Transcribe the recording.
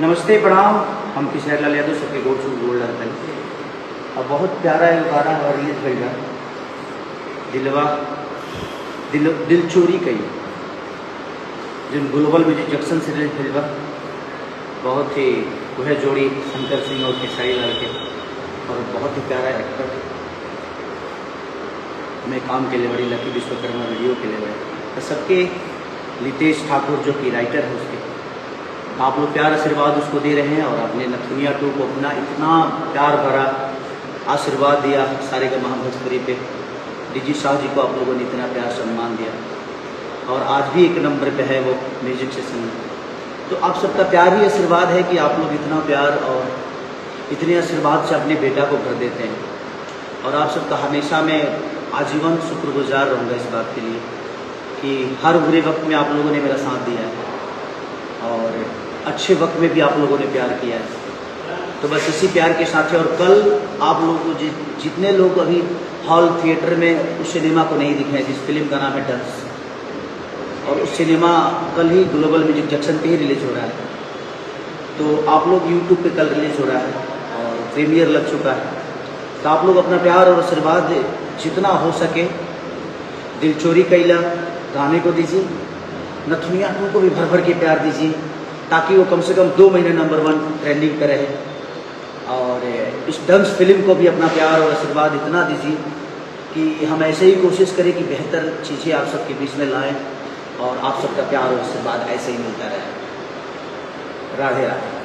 नमस्ते प्रणाम। हम किशोर लाल यादव सबके गोड शू गोल्ड अंकल। अब बहुत प्यारा है गाना और रिलीज भैया दिलवा दिल चोरी कई जिन ग्लोबल म्यूजिक जंक्शन से रिलीज भैया बहुत ही वह जोड़ी शंकर सिंह और खेसारी लाल के और बहुत ही प्यारा एक्टर में काम के लिए बड़ी लकी विश्वकर्मा वीडियो के लिए तो सबके लितेश ठाकुर जो कि राइटर है उसके आप लोग प्यार आशीर्वाद उसको दे रहे हैं और आपने नथुनिया 2 को अपना इतना प्यार भरा आशीर्वाद दिया सारे का भोजपुरी पे डीजी शाह जी को आप लोगों ने इतना प्यार सम्मान दिया और आज भी 1 नंबर पे है वो म्यूजिक सेशन। तो आप सबका प्यार ही आशीर्वाद है कि आप लोग इतना प्यार और इतने आशीर्वाद से अपने बेटा को भर देते हैं और आप सबका हमेशा मैं आजीवन शुक्रगुजार रहूँगा इस बात के लिए कि हर बुरे वक्त में आप लोगों ने मेरा साथ दिया है और अच्छे वक्त में भी आप लोगों ने प्यार किया है। तो बस इसी प्यार के साथ है और कल आप लोगों को जितने लोग अभी हॉल थिएटर में उस सिनेमा को नहीं दिखे हैं जिस फिल्म का नाम है डंस और उस सिनेमा कल ही ग्लोबल म्यूजिक जंक्शन पे ही रिलीज़ हो रहा है। तो आप लोग यूट्यूब पे कल रिलीज़ हो रहा है और प्रीमियर लग चुका है। तो आप लोग अपना प्यार और आशीर्वाद जितना हो सके दिल चोरी कैला गाने को दीजिए, नथुनिया 2 को भी भर भर के प्यार दीजिए ताकि वो कम से कम 2 महीने नंबर 1 ट्रेंडिंग पे रहे और इस डंस फिल्म को भी अपना प्यार और आशीर्वाद इतना दीजिए कि हम ऐसे ही कोशिश करें कि बेहतर चीज़ें आप सबके बीच में लाएं और आप सबका प्यार और आशीर्वाद ऐसे ही मिलता रहे। राधे राधे।